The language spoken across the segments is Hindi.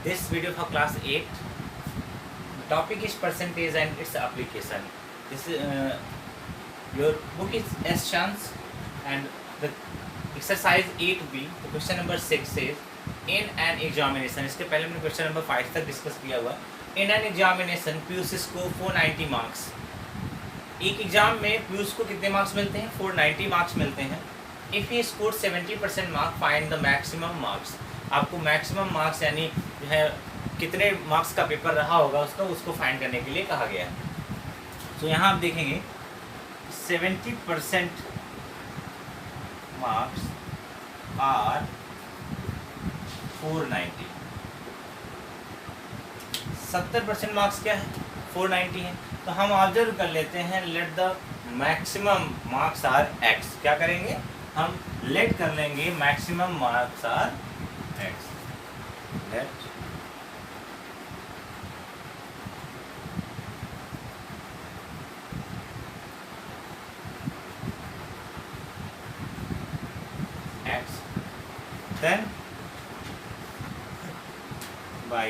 this video for class 8. The topic is percentage and its application. This your book is S chance and the exercise 8B, the question number 6 says in an examination. इसके पहले हमने क्वेश्चन नंबर 5 तक डिस्कस किया हुआ. In an examination Piyush score 490 marks. एक एग्जाम में पीयूष को कितने मार्क्स मिलते हैं? 490 मार्क्स मिलते हैं. If he score 70% mark, find the maximum marks. आपको मैक्सिमम मार्क्स यानी जो है कितने मार्क्स का पेपर रहा होगा उसको फाइंड करने के लिए कहा गया है. तो यहाँ आप देखेंगे 70% मार्क्स आर 490. 70% मार्क्स क्या है? 490 है. तो हम ऑब्जर्व कर लेते हैं, let the maximum marks are x. क्या करेंगे हम? लेट कर लेंगे maximum marks are x. Let x. Then by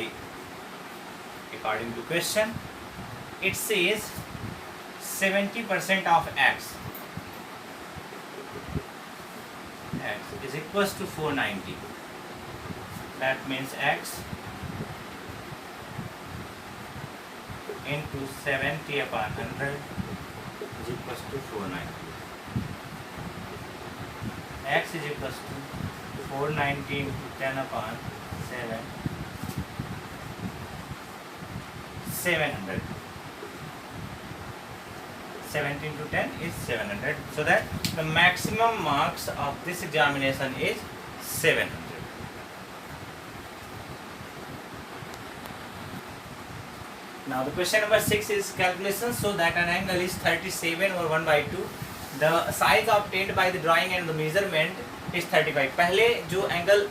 according to question it says 70% of x is equals to 490. That means x into 70 upon 100 is equals to 490. X is equals to 490 into 10 upon 7, 700. 70 into 10 is 700. So that the maximum marks of this examination is 700. Now the question number 6 is calculation. So that an angle is 37 or 1 by 2. The size obtained by the drawing and the measurement is 35. पहले जो एंगल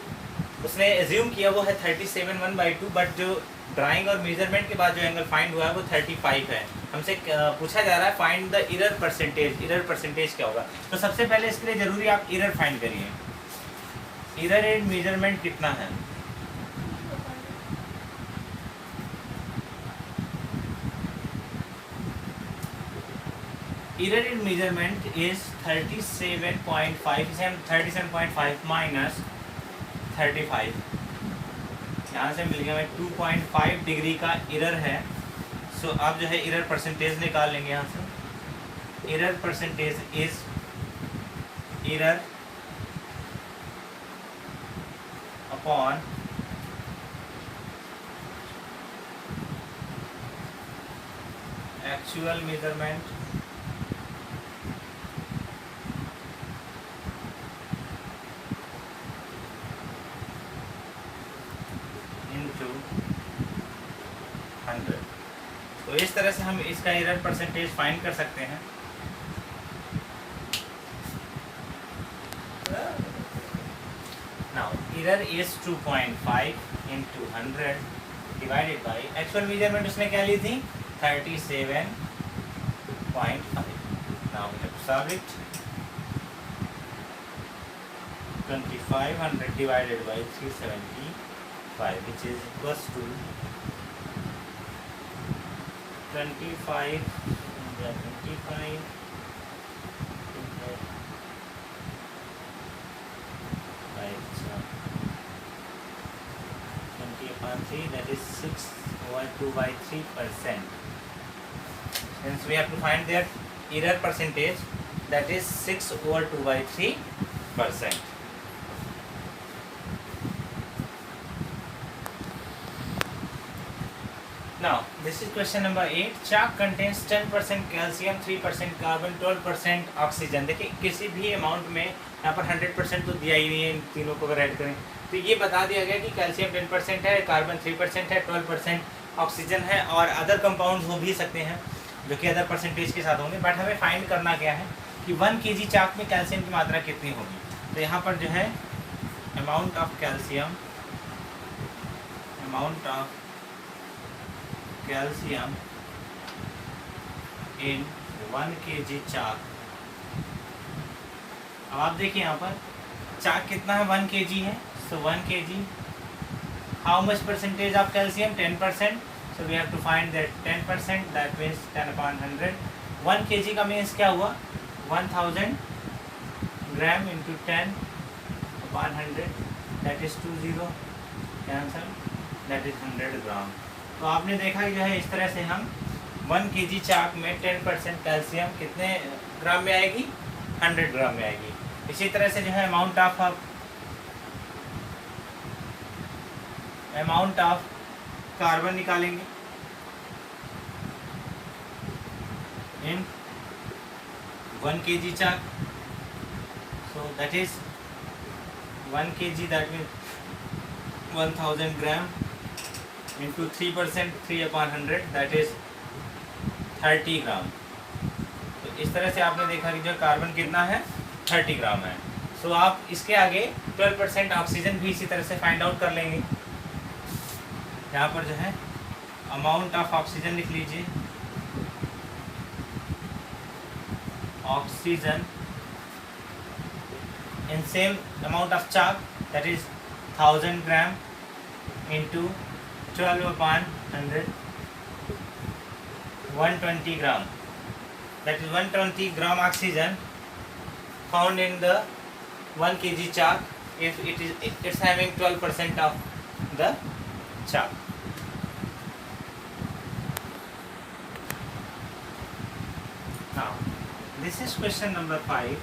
उसने एज्यूम किया वो है 37 1 by 2, बट जो ड्राइंग और मेजरमेंट के बाद जो एंगल फाइंड हुआ है वो 35 है. हमसे पूछा जा रहा है find the error percentage. Error percentage क्या होगा? तो सबसे पहले इसके लिए जरूरी आप एरर फाइंड करिए. एरर इन मेजरमेंट कितना है? Error in measurement is 37.5. इसे हम 37.5 माइनस 35, यहाँ से मिल गया हमें 2.5 डिग्री का एरर है. सो अब जो है एरर परसेंटेज निकाल लेंगे यहाँ से. Error percentage is error upon actual measurement into 100. तो इस तरह से हम इसका एरर परसेंटेज फाइंड कर सकते हैं. Now error is 2.5 into 100 divided by actual measurement उसने क्या ली थी? 37.5. Now we have to solve it. 2500 divided by 375 which is equals to 25 by 20 upon 3, that is 6 over 2 by 3%. Since we have to find their error percentage, that is 6 over 2 by 3%. Now this is question number 8. Chalk contains 10% calcium, 3% carbon, 12% oxygen. देखिए किसी भी अमाउंट में यहाँ पर 100% तो दिया ही नहीं है. इन तीनों को अगर ऐड करें तो ये बता दिया गया कि कैल्शियम 10% है, कार्बन 3% है, 12% ऑक्सीजन है और अदर कंपाउंड हो भी सकते हैं जो कि अदर परसेंटेज के साथ होंगे. बट हमें फाइंड करना क्या है कि 1 kg चाक में कैल्शियम की मात्रा कितनी होगी. तो यहाँ पर जो है amount of calcium in 1 kg चाक. अब आप देखिए यहाँ पर चाक कितना है, 1 kg है. सो 1 kg how much percentage of calcium? 10%. So we have to find that 10%, that means 10 upon 100. 1 kg का means क्या हुआ? 1000 ग्राम into 10 upon 100, that is 20, cancel, that is 100 ग्राम. तो आपने देखा कि जो है इस तरह से हम 1 kg चाक में 10% कैल्शियम कितने ग्राम में आएगी? 100 ग्राम में आएगी. इसी तरह से जो है अमाउंट ऑफ कार्बन निकालेंगे in 1 kg chalk. So that is 1 kg, that means 1000 gram into 3%, 3 upon 100, that is 30 gram. तो इस तरह से आपने देखा कि जो कार्बन कितना है? 30 ग्राम है. सो आप इसके आगे 12% ऑक्सीजन भी इसी तरह से फाइंड आउट कर लेंगे. यहाँ पर जो है अमाउंट ऑफ ऑक्सीजन लिख लीजिए. Oxygen in same amount of chalk, that is 1000 gram into 12 upon 100, 120 gram. That is 120 gram oxygen found in the 1 kg chalk if it's having 12% of the chalk. Now this is question number 5.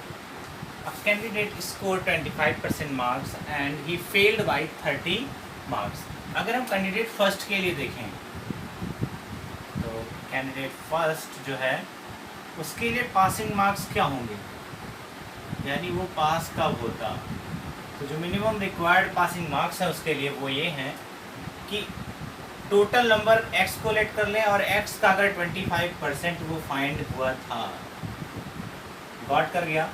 A candidate scored 25% marks and he failed by 30 marks. अगर हम कैंडिडेट फर्स्ट के लिए देखें तो कैंडिडेट फर्स्ट जो है उसके लिए पासिंग मार्क्स क्या होंगे, यानी वो पास कब होता. तो जो मिनिमम रिक्वायर्ड पासिंग मार्क्स है उसके लिए वो ये हैं कि टोटल नंबर x को लेट कर लें और x का अगर 25% वो फाइंड हुआ था, गॉट कर गया,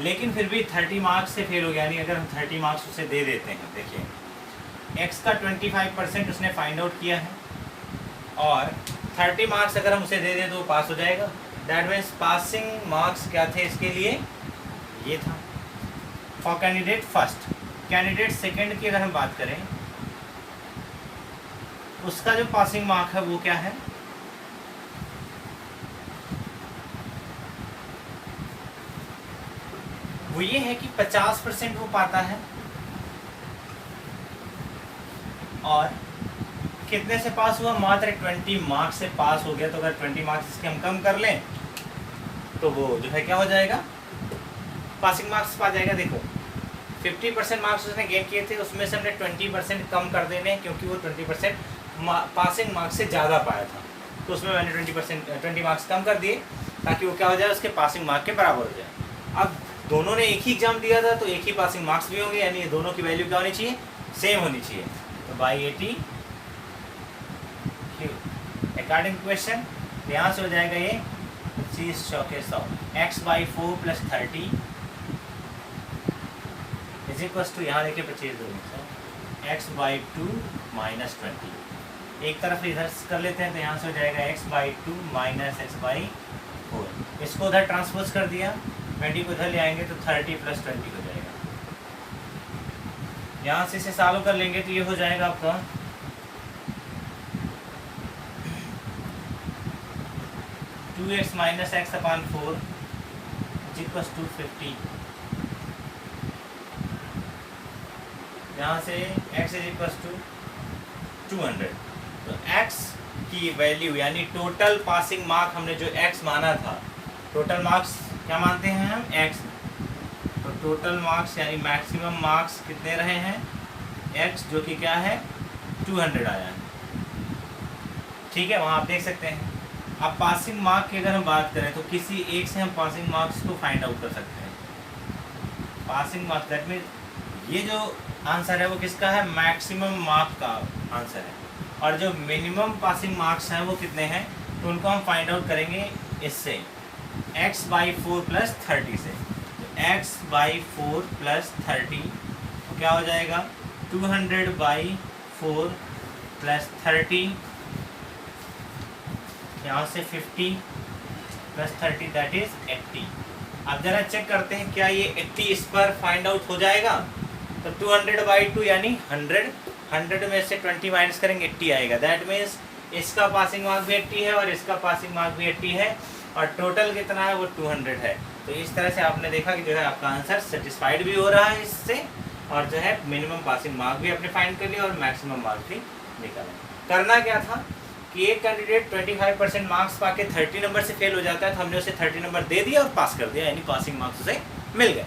लेकिन फिर भी 30 मार्क्स से फेल हो गया. यानी अगर हम 30 मार्क्स उसे दे देते हैं, देखिए x का 25% उसने फाइंड आउट किया है और 30 मार्क्स अगर हम उसे दे दें तो वो पास हो जाएगा. दैट मीन्स पासिंग मार्क्स क्या थे इसके लिए? ये था for candidate first. Candidate second की अगर हम बात करें, उसका जो पासिंग मार्क है वो क्या है? वो ये है कि 50% वो पाता है और कितने से पास हुआ? मात्र 20 मार्क्स से पास हो गया. तो अगर 20 मार्क्स इसके हम कम कर लें तो वो जो है क्या हो जाएगा? पासिंग मार्क्स पा जाएगा. देखो 50% मार्क्स उसने गेन किए थे, उसमें से हमने 20% कम कर देने, क्योंकि वो 20% पासिंग मार्क्स से ज़्यादा पाया था, तो उसमें मैंने 20 मार्क्स कम कर दिए ताकि वो क्या हो जाए? उसके पासिंग मार्क के बराबर हो जाए. अब दोनों ने एक ही एग्जाम दिया था तो एक ही पासिंग मार्क्स भी होंगे, यानी दोनों की वैल्यू क्या होनी चाहिए? सेम होनी चाहिए. तो बाई 80 अकॉर्डिंग क्वेश्चन यहाँ से हो जाएगा ये 25 चौके 100, x/4 + 30 इज इक्वल टू, यहाँ देखिए 25 2 x/2 - 20. एक तरफ इधर कर लेते हैं तो यहाँ से हो जाएगा x/2 - x/4. इसको उधर ट्रांसपोज कर दिया, 20 को इधर ले आएंगे तो 30 + 20 हो जाएगा. यहाँ से इसे सॉल्व कर लेंगे तो ये हो जाएगा आपका 2x - x/4 = 50. यहाँ से x = 200. तो x की वैल्यू यानी टोटल पासिंग मार्क हमने जो x माना था, टोटल मार्क्स क्या मानते हैं हम? x. तो टोटल मार्क्स यानी मैक्सिमम मार्क्स कितने रहे हैं? x, जो कि क्या है? 200 आया है. ठीक है, वहाँ आप देख सकते हैं. अब पासिंग मार्क की अगर हम बात करें तो किसी एक से हम पासिंग मार्क्स को फाइंड आउट कर सकते हैं. पासिंग मार्क्स दैट मीन्स ये जो आंसर है वो किसका है? मैक्सिमम मार्क का आंसर है. और जो मिनिमम पासिंग मार्क्स हैं वो कितने हैं? तो उनको हम फाइंड आउट करेंगे इससे x/4 + 30 से. तो x/4 + 30 तो क्या हो जाएगा? 200/4 + 30, यहाँ से 50 + 30 दैट इज 80. अब जरा चेक करते हैं क्या ये 80 इस पर फाइंड आउट हो जाएगा. तो 200/2 यानी 100 100 में से 20 माइनस करेंगे 80 आएगा। दैट मीन्स इसका पासिंग मार्क भी 80 है और इसका पासिंग मार्क भी 80 है और टोटल कितना है वो 200 है। तो इस तरह से आपने देखा कि जो है आपका आंसर सेटिस्फाइड भी हो रहा है इससे और जो है मिनिमम पासिंग मार्क भी आपने फाइंड कर लिया और मैक्सिमम मार्क भी निकाला। करना क्या था कि एक कैंडिडेट 25% मार्क्स पाके 30 नंबर से फेल हो जाता है तो हमने उसे 30 नंबर दे दिया और पास कर दिया, यानी पासिंग मार्क्स उसे मिल गए।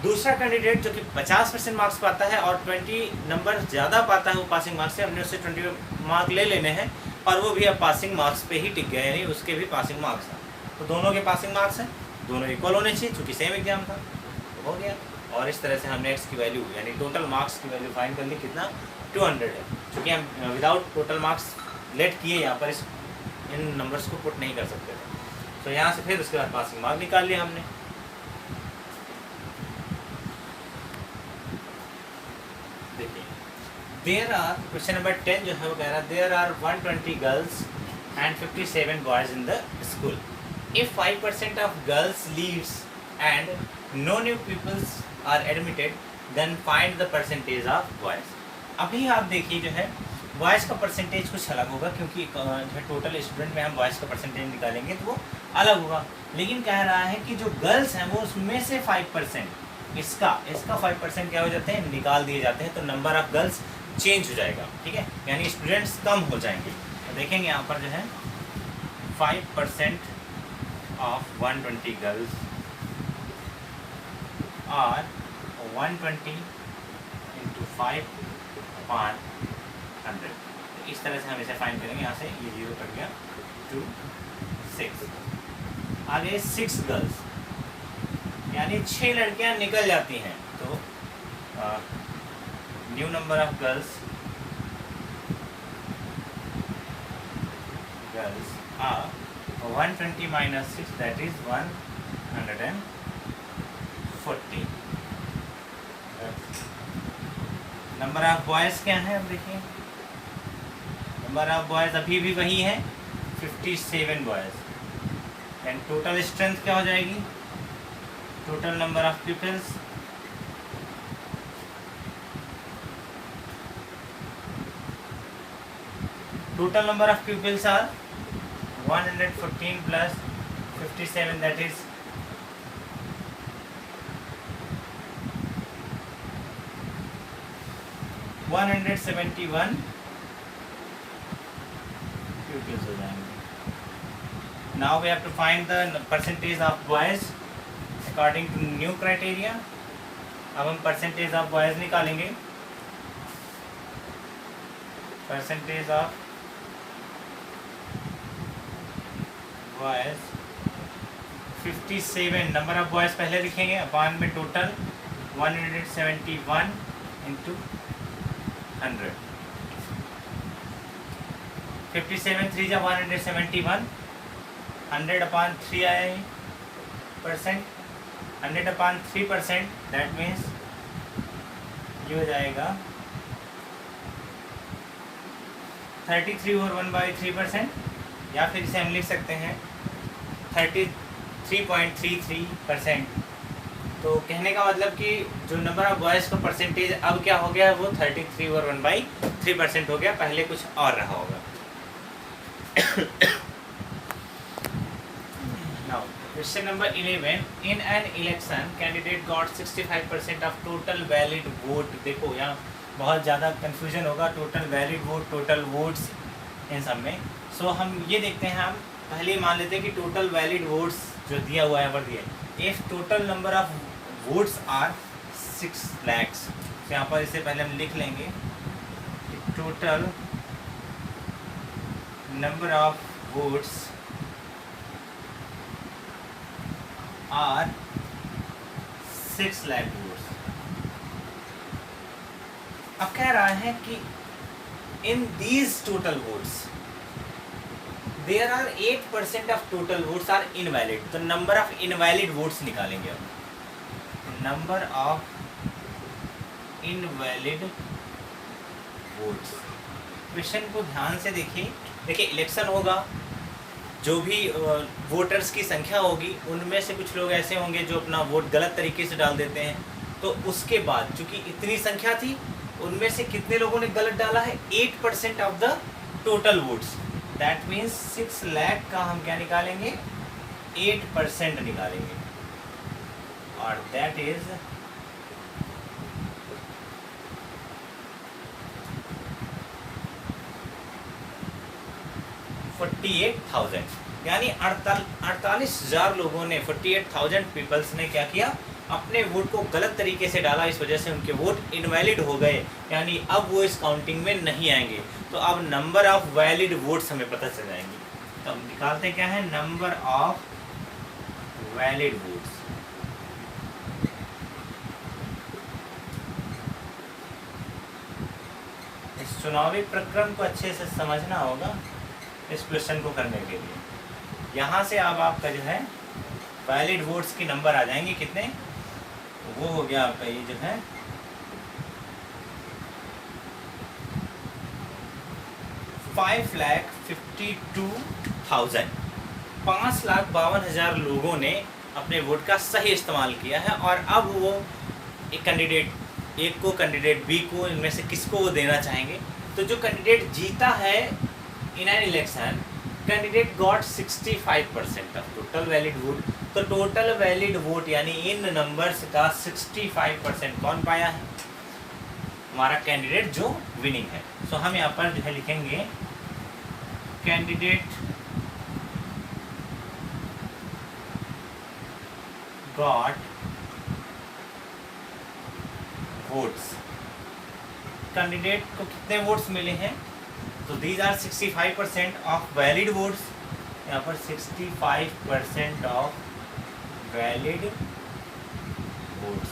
दूसरा कैंडिडेट जो कि 50% मार्क्स पाता है और 20 नंबर ज़्यादा पाता है वो पासिंग मार्क्स से, हमने उससे 20 मार्क ले लेने हैं और वो भी अब पासिंग मार्क्स पे ही टिक गया, यानी उसके भी पासिंग मार्क्स हैं। तो दोनों के पासिंग मार्क्स हैं, दोनों इक्वल होने चाहिए चूँकि सेम एग्जाम था, तो हो गया। और इस तरह से हमने एक्स की वैल्यू यानी टोटल मार्क्स की वैल्यू फाइंड कर ली, कितना 200 है। चूँकि हम विदाउट टोटल मार्क्स लेट किए यहाँ पर इन नंबर्स को पुट नहीं कर सकते थे, तो यहाँ से फिर उसके बाद पासिंग मार्क निकाल लिया हमने। देखिए देयर आर, क्वेश्चन नंबर 10 जो है वो कह रहा है there are 120 girls and 57 boys in the school. If 5% of girls leaves and no new peoples are admitted then find the percentage of boys. अभी आप देखिए जो है बॉयज़ का परसेंटेज कुछ अलग होगा, क्योंकि जो है टोटल स्टूडेंट में हम बॉयज़ का परसेंटेज निकालेंगे तो वो अलग होगा। लेकिन कह रहा है कि जो गर्ल्स हैं वो उसमें से 5% इसका 5% क्या हो जाते हैं, निकाल दिए जाते हैं, तो नंबर ऑफ गर्ल्स चेंज हो जाएगा। ठीक है, यानी स्टूडेंट्स कम हो जाएंगे। तो देखेंगे यहाँ पर जो है 5% ऑफ 120 गर्ल्स और 120 × 5/100। तो इस तरह से हम इसे फाइंड करेंगे। यहाँ से ये 0 कट गया, 2 6 आगे 6 गर्ल्स यानी 6 लड़कियां निकल जाती हैं, तो new number of girls are 120 - 6 that is 140। Number of boys क्या है, अब देखिए नंबर ऑफ बॉयज़ अभी भी वही है 57 बॉयज़। एंड टोटल स्ट्रेंथ क्या हो जाएगी, total number of peoples are 114 + 57 that is 171 pupils हो जाएंगे। Now we have to find the percentage of boys according to new criteria। अब हम percentage of boys निकालेंगे। percentage of boys 57, number of boys पहले लिखेंगे अपान में टोटल 171 × 100। 57 3 × 171, 100/3 आया है परसेंट, 100/3%, दैट मीन्स ये हो जाएगा 33 और 1/3%, या फिर इसे हम लिख सकते हैं 33.33%। तो कहने का मतलब कि जो नंबर ऑफ बॉयज़ का परसेंटेज अब क्या हो गया, वो 33 और 1/3% हो गया, पहले कुछ और रहा होगा। Now, question number 11, in an election candidate got 65% of total valid vote। देखो यहाँ बहुत ज़्यादा कंफ्यूजन होगा, total valid vote, total votes in सब में। सो हम ये देखते हैं, हम पहले मान लेते हैं कि टोटल वैलिड वोट्स जो दिया हुआ है, दिया if total number of votes are 6 lakhs। तो यहाँ पर इसे पहले हम लिख लेंगे कि total number of votes are 6 lakh votes. अब कह रहा है कि in these total votes there are 8% of total votes are invalid. तो नंबर ऑफ इनवैलिड वोट्स निकालेंगे अब, number of invalid votes. Question को ध्यान से देखिए इलेक्शन होगा, जो भी वोटर्स की संख्या होगी उनमें से कुछ लोग ऐसे होंगे जो अपना वोट गलत तरीके से डाल देते हैं, तो उसके बाद चूंकि इतनी संख्या थी उनमें से कितने लोगों ने गलत डाला है? 8% of the total votes. That means 6 lakh का हम क्या निकालेंगे? 8% निकालेंगे, और दैट इज 48,000। यानी 48,000 लोगों ने, 48,000 पीपल्स ने क्या किया? अपने वोट को गलत तरीके से डाला, इस वजह से उनके वोट इनवैलिड हो गए, यानी अब वो इस काउंटिंग में नहीं आएंगे। तो अब नंबर ऑफ वैलिड वोट्स हमें पता चल जाएंगे। तो हम निकालते क्या है? Number of valid votes. इस चुनावी प्रक्रम को अच्छे से समझना होगा इस क्वेश्चन को करने के लिए। यहाँ से अब आपका जो है वैलिड वोट्स के नंबर आ जाएंगे कितने? वो हो गया आपका ये जो है 5,52,000। 5,52,000 लोगों ने अपने वोट का सही इस्तेमाल किया है, और अब वो एक कैंडिडेट ए को, कैंडिडेट बी को, इनमें से किसको वो देना चाहेंगे। तो जो कैंडिडेट जीता है in an election, candidate got 65% of total valid vote. तो टोटल वैलिड वोट यानी इन नंबर्स का 65% कौन पाया है? हमारा कैंडिडेट जो विनिंग है। सो हम यहाँ पर जो है लिखेंगे कैंडिडेट गॉट वोट्स। कैंडिडेट को कितने वोट्स मिले हैं? तो these are 65% of valid votes. यहाँ पर 65% ऑफ वैलिड वोट्स।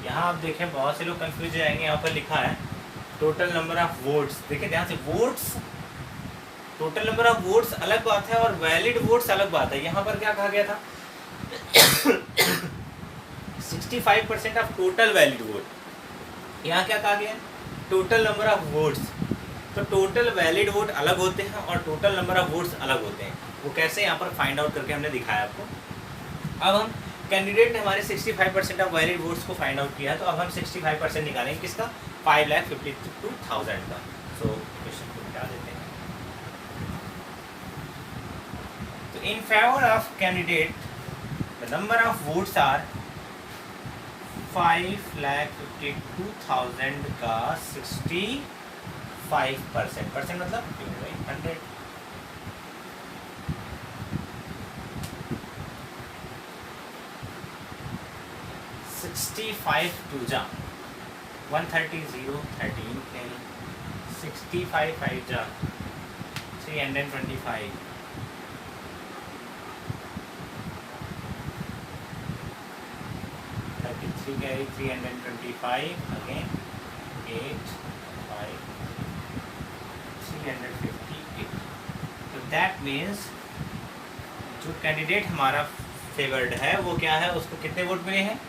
यहाँ आप देखें बहुत से लोग कंफ्यूज हो जाएंगे। यहाँ पर लिखा है टोटल नंबर ऑफ वोट्स। देखिए ध्यान से, votes, total number of votes अलग बात है और वैलिड वोट्स अलग बात है। यहाँ पर क्या कहा गया था? 65% ऑफ टोटल वैलिड वोट। यहाँ क्या कहा गया? Total number of votes. तो टोटल वैलिड वोट अलग होते हैं और टोटल नंबर ऑफ वोट्स अलग होते हैं। वो कैसे, यहाँ पर फाइंड आउट करके हमने दिखाया आपको। अब हम कैंडिडेट ने हमारे 65% ऑफ वैलिड वोट्स को फाइंड आउट किया है, तो अब हम 65% निकालेंगे किसका? 5,52,000 का। सो क्वेश्चन को मिटा देते हैं। तो in favour of candidate the number of votes are 5,52,000 का 65%। परसेंट मतलब 100। $65 टू जा 130 0 13 10 65 5 जा 325 33 carry 325 again 8 5 358। तो दैट मीन्स जो कैंडिडेट हमारा फेवर्ड है वो क्या है? उसको कितने वोट मिले हैं?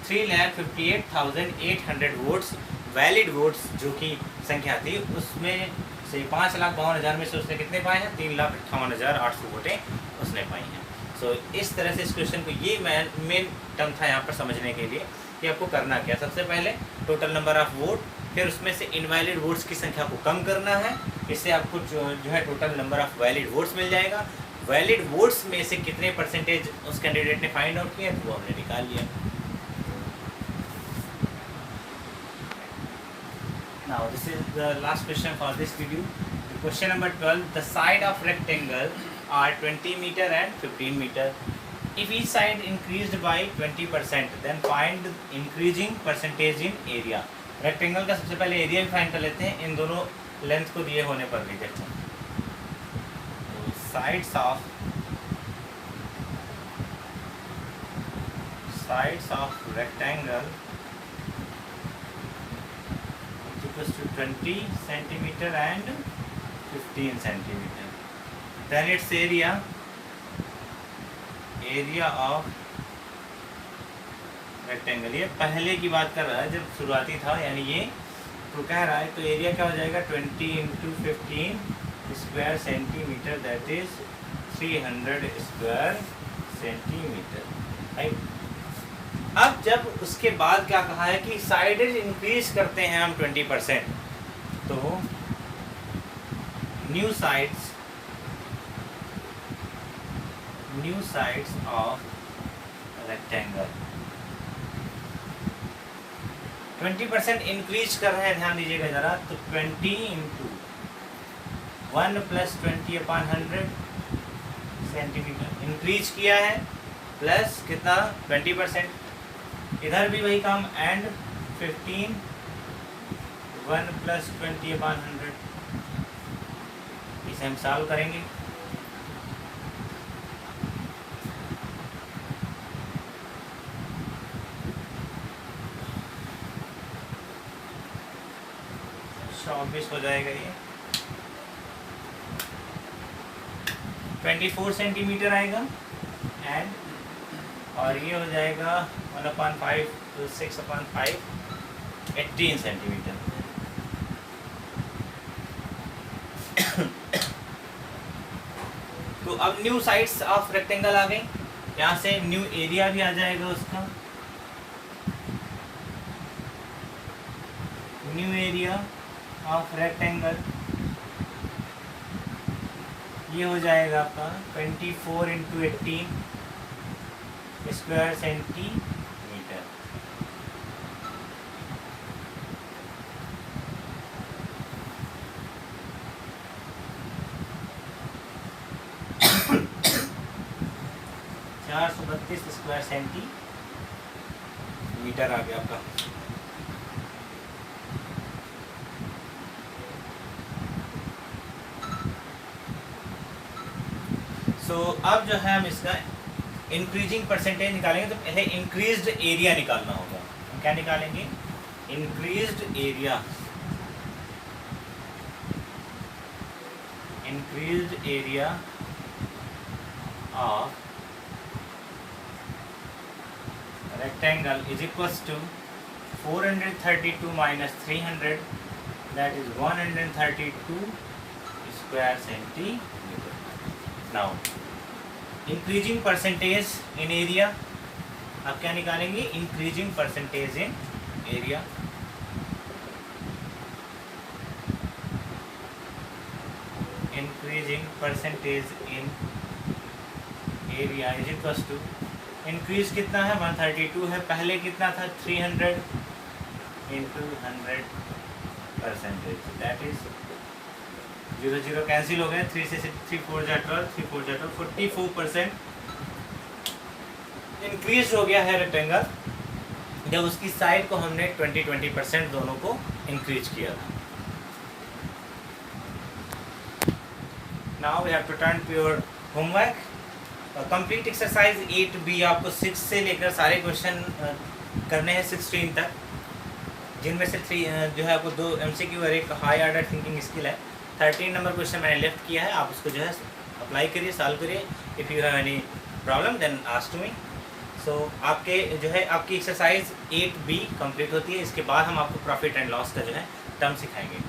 3,58,800 वोट्स, वैलिड वोट्स जो कि संख्या थी उसमें से 5,52,000 में से उसने कितने पाए हैं? 3,58,800 वोटें उसने पाई हैं। सो इस तरह से इस क्वेश्चन को, ये मेन टर्म था यहाँ पर समझने के लिए कि आपको करना क्या। सबसे पहले टोटल नंबर ऑफ वोट, फिर उसमें से इनवैलिड वोट्स की संख्या को कम करना है। इससे आपको जो है total number of valid votes मिल जाएगा। वैलिड वोट्स में से कितने परसेंटेज उस कैंडिडेट ने फाइंड आउट किया, तो वो हमने निकाल लिया। Now this is the last question for this video. The question number 12. The side of rectangle are 20 meter and 15 meter. If each side increased by 20%, then find increasing percentage in area. Rectangle का सबसे पहले एरिया भी फाइंड कर लेते हैं इन दोनों लेंथ को दिए होने पर भी। देखते हैं sides of rectangle equals to 20 centimeter and 15 centimeter. Then its area of rectangle, ये पहले की बात कर रहा है जब शुरुआती था, यानी ये तो कह रहा है। तो एरिया क्या हो जाएगा? 20 into 15 square centimetre, that is 300 square centimetre. Right. अब जब उसके बाद क्या कहा है कि साइडेज इंक्रीज करते हैं हम 20%, तो new sides of rectangle 20% increase कर रहे हैं, ध्यान दीजिएगा जरा, तो 20 इंटू 1 + 20/100 सेंटीमीटर इंक्रीज किया है, प्लस कितना 20%, इधर भी वही काम, एंड 15 1 + 20/100, इसे हम सॉल्व करेंगे। ऑब्वियस हो जाएगा ये 24 सेंटीमीटर आएगा, एंड और ये हो जाएगा 1/5 तो 6/5 18 सेंटीमीटर। तो अब न्यू साइड्स ऑफ रेक्टेंगल आ गई, यहाँ से न्यू एरिया भी आ जाएगा उसका, न्यू एरिया ऑफ रेक्टेंगल ये हो जाएगा आपका 24 × 18 स्क्वायर सेंटीमीटर। (432 स्क्वायर सेंटीमीटर आ गया आपका। अब जो है हम इसका इंक्रीजिंग परसेंटेज निकालेंगे, तो पहले इंक्रीज्ड एरिया निकालना होगा। हम क्या निकालेंगे? Increased area of rectangle is equals to 432 minus 300, that is 132 square centimeter. Now increasing percentage in area, आप क्या निकालेंगे? increasing percentage in area, increasing percentage in area is equals to, increase कितना है? 132 है, पहले कितना था? 300 into 100%, दैट इज 0 0 कैंसिल हो गए, 3 से 3 4 जा 12, 3 4 जा 12, 44% इंक्रीज हो गया है रेक्टेंगल, जब उसकी साइड को हमने 20% दोनों को इंक्रीज किया था। Now we have to turn to your homework. Complete exercise 8B, आपको 6 से लेकर सारे क्वेश्चन करने हैं 16 तक, जिनमें से 3 जो है आपको 2 MCQ और एक हाई ऑर्डर थिंकिंग स्किल है। 13 नंबर क्वेश्चन मैंने लेफ्ट किया है, आप उसको जो है अप्लाई करिए, सॉल्व करिए। If you have any problem then ask to me. So आपके जो है आपकी एक्सरसाइज 8B कंप्लीट होती है, इसके बाद हम आपको प्रॉफिट एंड लॉस का जो है टर्म सिखाएंगे।